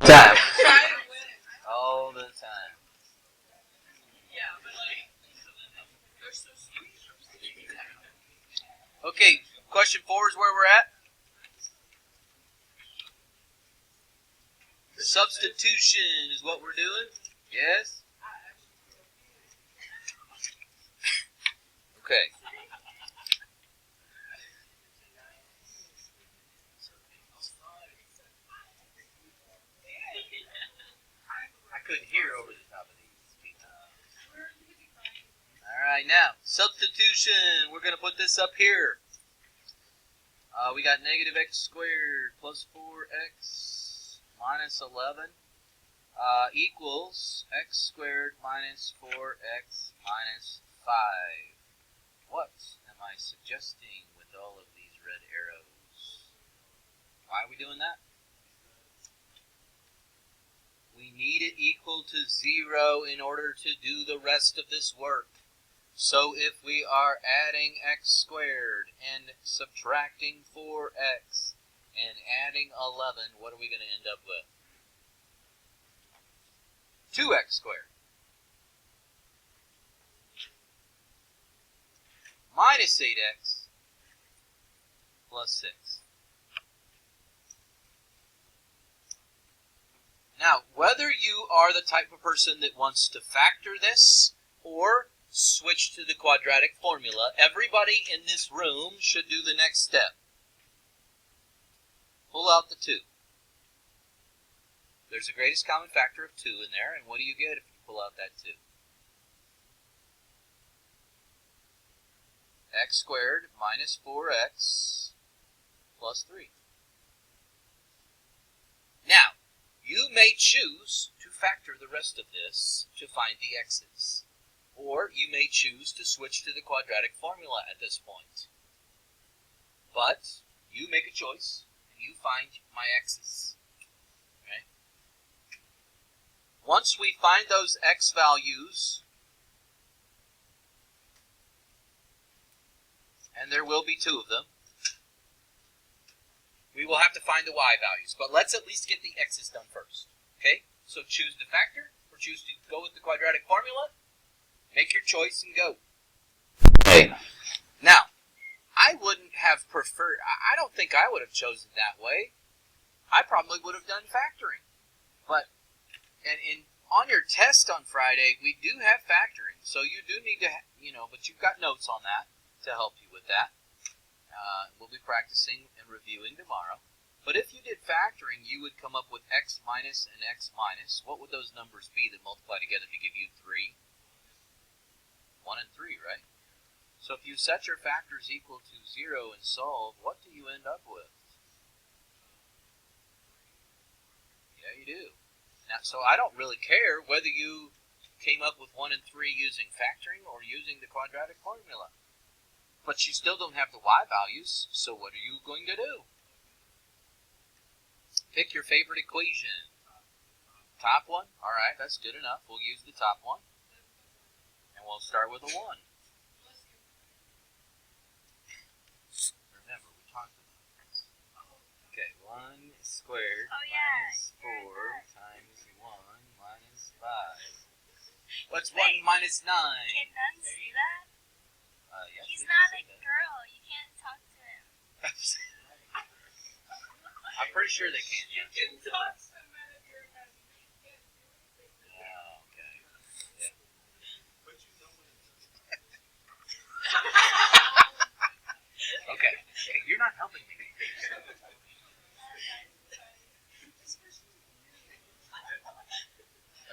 time. All the time. Okay, question 4 is where we're at. Substitution is what we're doing. Yes? Okay. I couldn't hear over the top of these people. Alright, now, substitution. We're going to put this up here. We got negative x squared plus 4x minus 11 equals x squared minus 4x minus 5. What am I suggesting with all of these red arrows? Why are we doing that? We need it equal to 0 in order to do the rest of this work. So if we are adding x squared and subtracting 4x and adding 11, what are we going to end up with? 2x squared. Minus 8x plus 6. Now, whether you are the type of person that wants to factor this or switch to the quadratic formula, everybody in this room should do the next step. Pull out the 2. There's a greatest common factor of 2 in there, and what do you get if you pull out that 2? X squared minus 4x plus 3. Now, you may choose to factor the rest of this to find the x's. Or you may choose to switch to the quadratic formula at this point. But you make a choice, and you find my x's. Okay? Once we find those x values, and there will be 2 of them, we will have to find the y values. But let's at least get the x's done first. Okay? So choose the factor, or choose to go with the quadratic formula. Make your choice and go. Okay. Now, I wouldn't have preferred, I don't think I would have chosen that way. I probably would have done factoring. But, on your test on Friday, we do have factoring. So you do need to, but you've got notes on that to help you with that. We'll be practicing and reviewing tomorrow. But if you did factoring, you would come up with x minus and x minus. What would those numbers be that multiply together to give you 3? 1 and 3, right? So if you set your factors equal to 0 and solve, what do you end up with? Yeah, you do. Now, so I don't really care whether you came up with 1 and 3 using factoring or using the quadratic formula. But you still don't have the y values, so what are you going to do? Pick your favorite equation. Top one? All right, that's good enough. We'll use the top one. And we'll start with a 1. Remember, we talked about this. Okay, 1 squared minus 4 times 1 minus 5. What's 1 minus 9? Can none see that? Yes, he's not a girl. You can't talk to him. I'm pretty sure they can. You can talk to him if you're not. Okay. Yeah. But you know what it is. Okay. Hey, you're not helping me.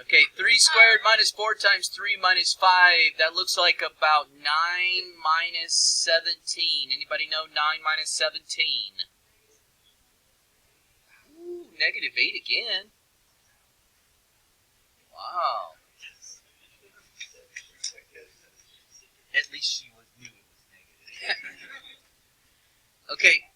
Okay, 3 squared minus 4 times 3 minus 5. That looks like about 9 minus 17. Anybody know 9 minus 17? Ooh, negative 8 again. Wow. At least she knew it was negative. Okay.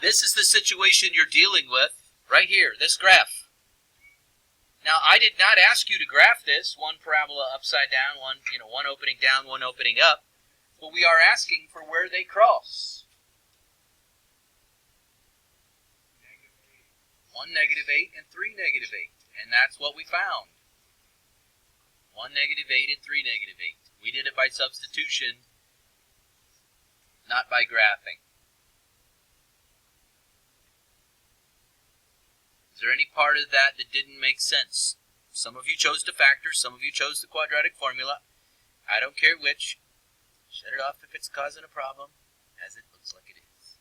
This is the situation you're dealing with right here, this graph. Now, I did not ask you to graph this, one parabola upside down, one opening down, one opening up. Well, we are asking for where they cross. 1, -8, and 3, -8. And that's what we found. 1, -8, and 3, -8. We did it by substitution, not by graphing. Is there any part of that that didn't make sense? Some of you chose to factor, some of you chose the quadratic formula. I don't care which. Shut it off if it's causing a problem, as it looks like it is.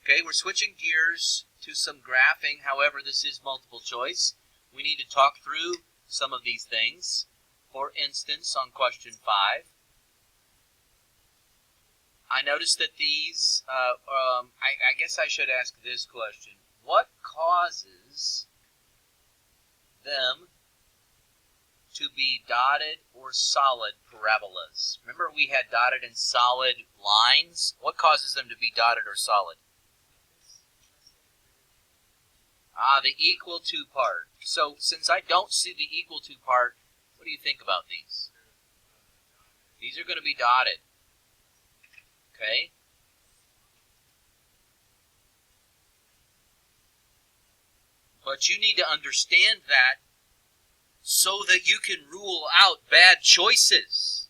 Okay, we're switching gears to some graphing. However, this is multiple choice. We need to talk through some of these things. For instance, on question 5, I noticed that these, I guess I should ask this question. What causes them to be dotted or solid parabolas? Remember we had dotted and solid lines? What causes them to be dotted or solid? The equal to part. So since I don't see the equal to part, what do you think about these? These are going to be dotted. Okay? But you need to understand that so that you can rule out bad choices.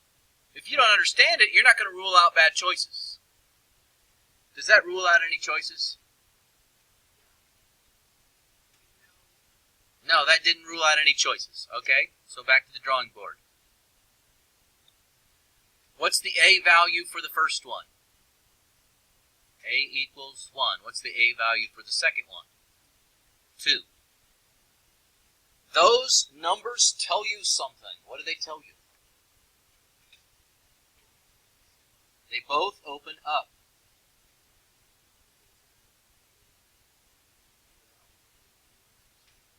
If you don't understand it, you're not going to rule out bad choices. Does that rule out any choices? No, that didn't rule out any choices. Okay? So back to the drawing board. What's the A value for the first one? A equals 1. What's the A value for the second one? 2. Those numbers tell you something. What do they tell you? They both open up.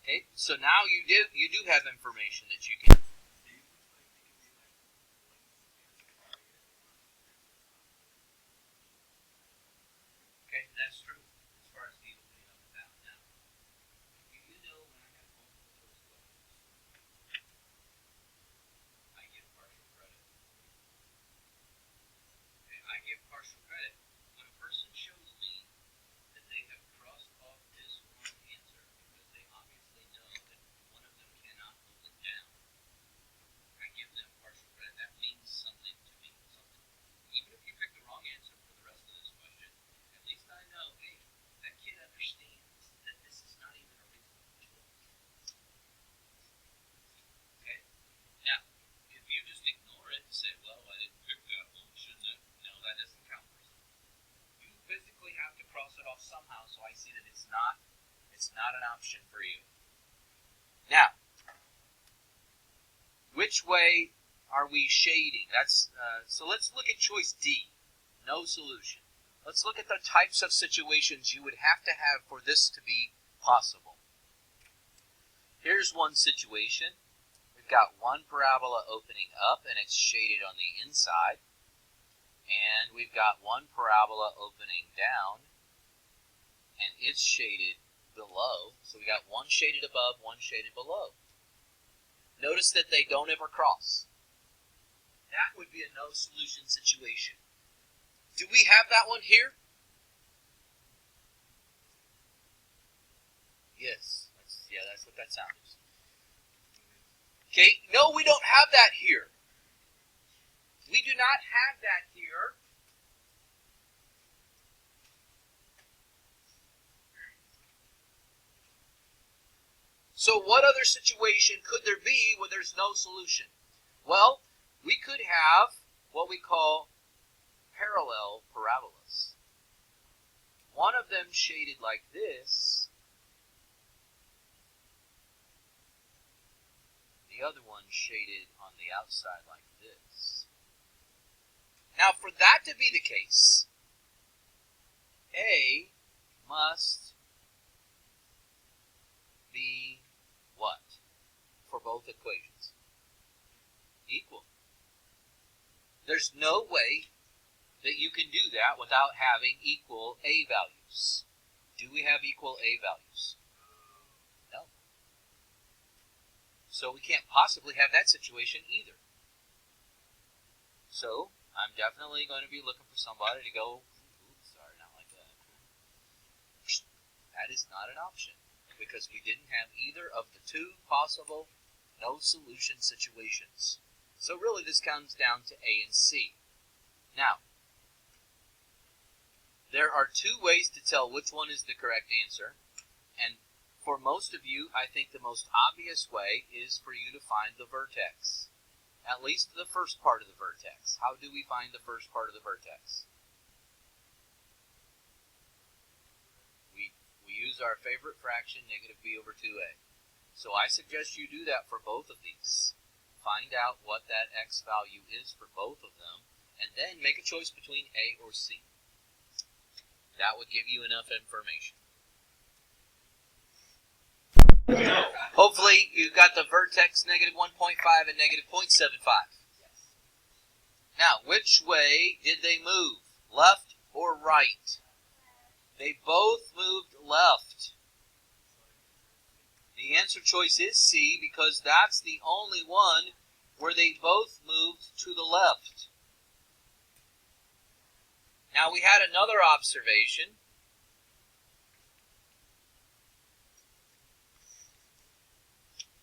Okay, so now you do have information that you can. Okay, that's true as far as the opening up and down. Now, you know when I have multiple choice questions, I give partial credit. Okay, I give partial credit when a person shows me that they have crossed off this one answer because they obviously know that one of them cannot open down. I give them partial credit. That means something to me. Something. Even if you pick the wrong answer for the rest of this question, at least I know, hey, that kid understands that this is not even a reasonable choice. Okay? Now, if you just ignore it and say, well, I didn't pick that one, shouldn't it? No, that doesn't count for something. You physically have to cross it off somehow, so I see that it's not an option for you. Now, which way are we shading? So let's look at choice D, no solution. Let's look at the types of situations you would have to have for this to be possible. Here's one situation. We've got one parabola opening up and it's shaded on the inside. And we've got one parabola opening down and it's shaded below. So we got one shaded above, one shaded below. Notice that they don't ever cross. That would be a no solution situation. Do we have that one here? Yes. That's what that sound is. Okay, no, we don't have that here. We do not have that here. So what other situation could there be where there's no solution? Well, we could have what we call parallel parabolas. One of them shaded like this, the other one shaded on the outside like this. Now, for that to be the case, A must be what for both equations? Equal. There's no way that you can do that without having equal A values. Do we have equal A values? No. So we can't possibly have that situation either. So I'm definitely going to be looking for somebody to go, oops, sorry, not like that. That is not an option, because we didn't have either of the two possible no solution situations. So really this comes down to A and C. Now, there are two ways to tell which one is the correct answer, and for most of you, I think the most obvious way is for you to find the vertex. At least the first part of the vertex. How do we find the first part of the vertex? We use our favorite fraction, negative b over 2a. So I suggest you do that for both of these. Find out what that x value is for both of them, and then make a choice between A or C. That would give you enough information. Hopefully you got the vertex negative 1.5 and negative 0.75. Now, which way did they move? Left or right? They both moved left. The answer choice is C, because that's the only one where they both moved to the left. Now we had another observation.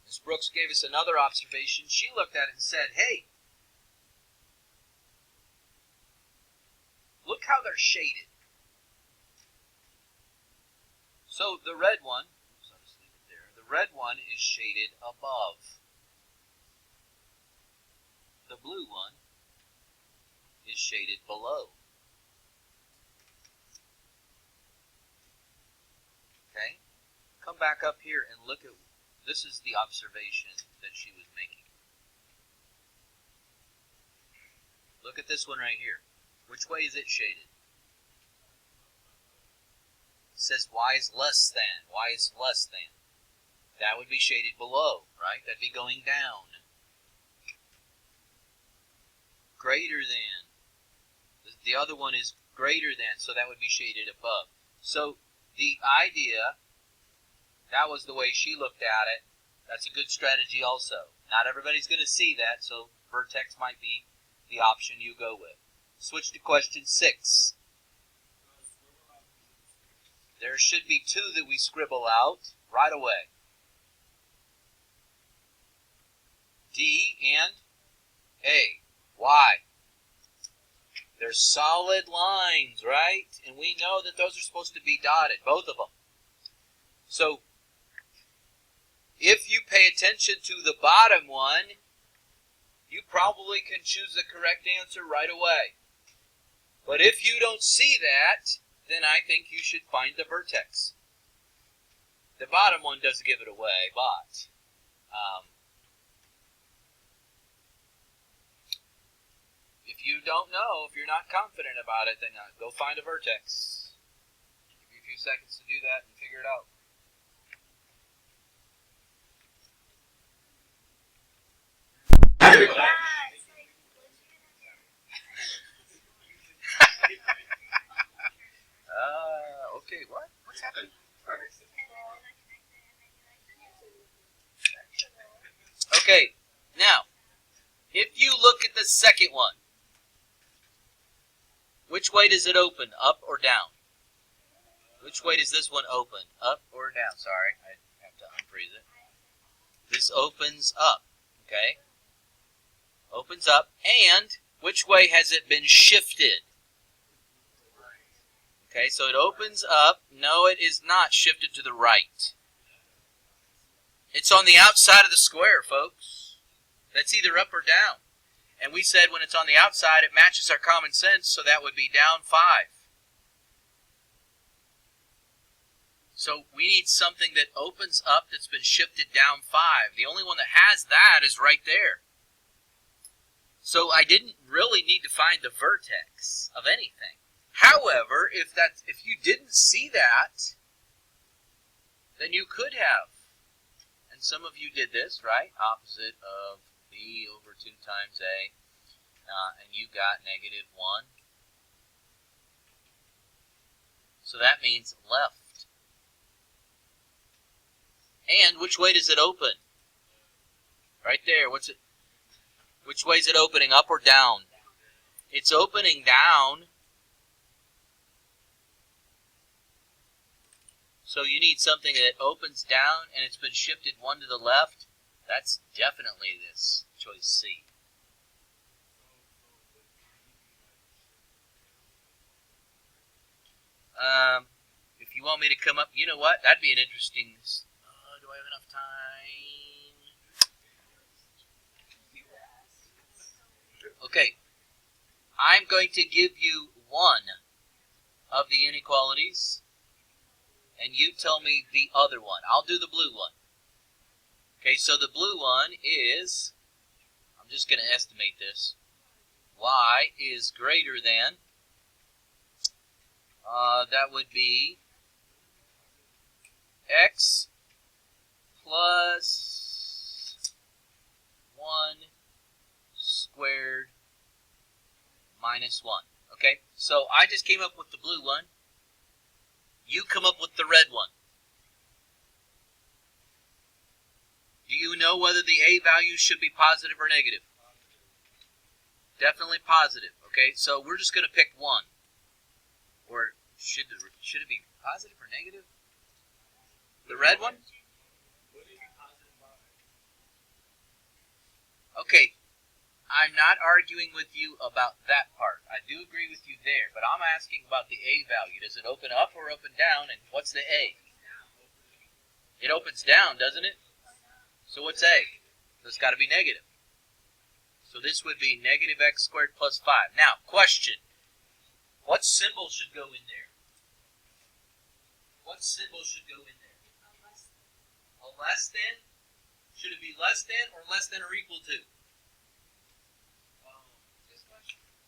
Ms. Brooks gave us another observation. She looked at it and said, hey, look how they're shaded. So the red one, oops, I'll just leave it there. The red one is shaded above. The blue one is shaded below. Okay? Come back up here and look at, this is the observation that she was making. Look at this one right here. Which way is it shaded? It says y is less than. Y is less than. That would be shaded below, right? That'd be going down. Greater than. The other one is greater than, so that would be shaded above. So the idea, that was the way she looked at it. That's a good strategy also. Not everybody's going to see that, so vertex might be the option you go with. Switch to question 6. There should be 2 that we scribble out right away. D and A. Why? They're solid lines, right? And we know that those are supposed to be dotted, both of them. So, if you pay attention to the bottom one, you probably can choose the correct answer right away. But if you don't see that, then I think you should find the vertex. The bottom one does give it away, but if you don't know, if you're not confident about it, then go find a vertex. Give you a few seconds to do that and figure it out. Okay, what? What's happening? Okay, now, if you look at the second one, which way does it open, up or down? Which way does this one open, up or down? Sorry, I have to unfreeze it. This opens up, okay? Opens up, and which way has it been shifted? Okay, so it opens up. No, it is not shifted to the right. It's on the outside of the square, folks. That's either up or down. And we said when it's on the outside, it matches our common sense, so that would be down 5. So we need something that opens up that's been shifted down 5. The only one that has that is right there. So I didn't really need to find the vertex of anything. However, if you didn't see that, then you could have. And some of you did this, right? Opposite of b over 2 times a. And you got negative 1. So that means left. And which way does it open? Right there. Which way is it opening, up or down? It's opening down. So you need something that opens down and it's been shifted one to the left. That's definitely this, choice C. If you want me to come up, you know what? That'd be an interesting... do I have enough time? Okay. I'm going to give you one of the inequalities, and you tell me the other one. I'll do the blue one. Okay, so the blue one is, I'm just going to estimate this, y is greater than, that would be x plus 1 squared minus 1. Okay, so I just came up with the blue one. You come up with the red one. Do you know whether the A value should be positive or negative? Definitely positive. Okay, so we're just going to pick one. Or should it be positive or negative? The red one? Okay, I'm not arguing with you about that part. I do agree with you there, but I'm asking about the A value. Does it open up or open down, and what's the A? It opens down, doesn't it? So what's A? So it's got to be negative. So this would be negative x squared plus 5. Now, question. What symbol should go in there? What symbol should go in there? A less than? Should it be less than or less than or equal to?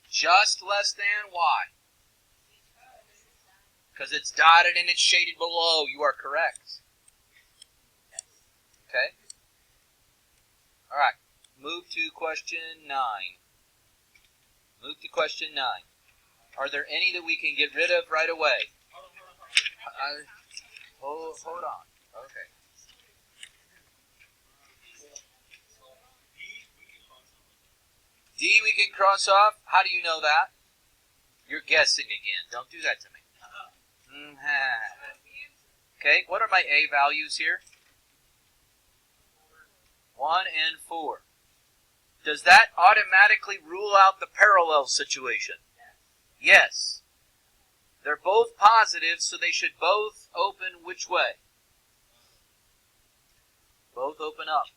Just less than. Why? Because it's dotted and it's shaded below. You are correct. Okay. All right. Move to question 9. Move to question 9. Are there any that we can get rid of right away? Hold on. Okay. D we can cross off. How do you know that? You're guessing again. Don't do that to me. Okay, what are my A values here? 1 and 4. Does that automatically rule out the parallel situation? Yes. They're both positive, so they should both open which way? Both open up.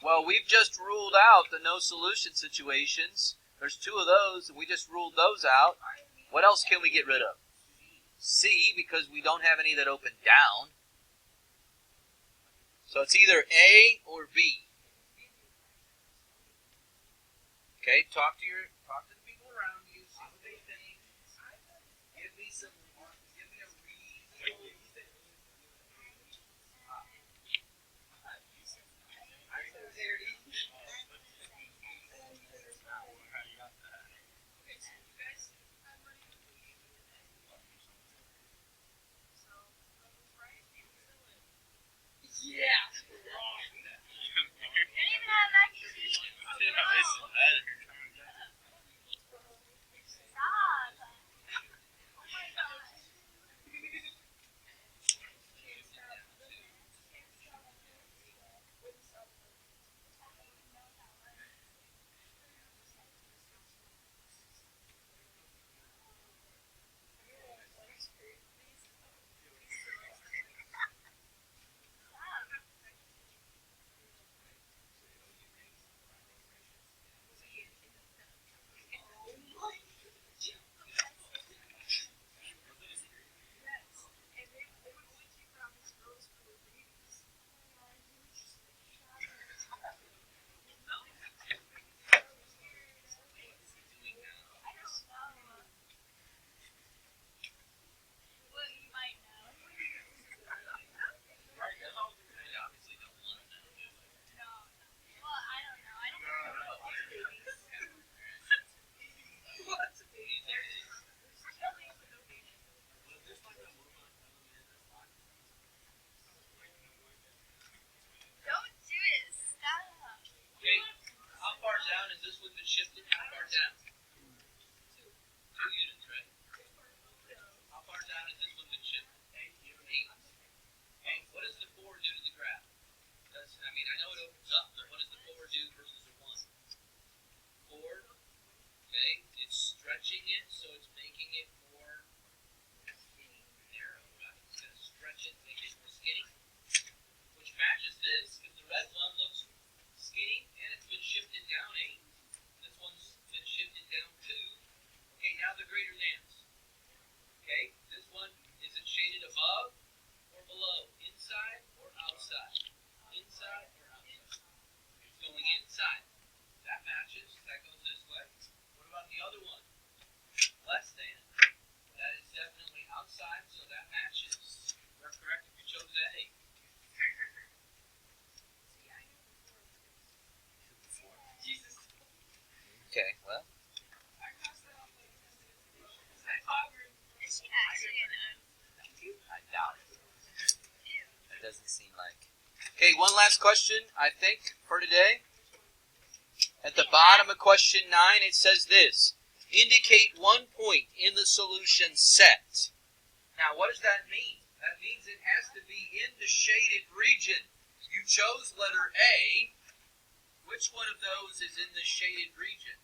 Well, we've just ruled out the no solution situations. There's 2 of those, and we just ruled those out. What else can we get rid of? C, because we don't have any that open down. So it's either A or B. Okay, talk to the people around you, see what they think. Give me a reason. Yeah. shifted how far down? 2 units, right? How far down has this one been shifted? 8 units. 8. What does the 4 do to the graph? I know it opens up, but what does the 4 do versus a 1? 4, okay, it's stretching it, so it's making it more narrow, right? It's going to stretch it, make it more skinny, which matches this, because the red one looks skinny, and it's been shifted down 8. This one's been shifted down 2. Okay, now the greater thans. Okay, this one, is it shaded above or below? Inside or outside? Inside or outside? It's going inside. That matches. That goes this way. What about the other one? Less than. That is definitely outside, so that matches. You're correct if you chose A. Jesus. Okay, well. Is she actually I doubt it. It doesn't seem like. Okay, one last question, I think, for today. At the bottom of question 9, it says this. Indicate one point in the solution set. Now, what does that mean? That means it has to be in the shaded region. You chose letter A. Which one of those is in the shaded region?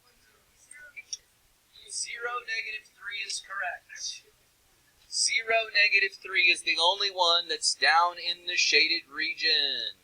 0, -3 is correct. 0, -3 is the only one that's down in the shaded region.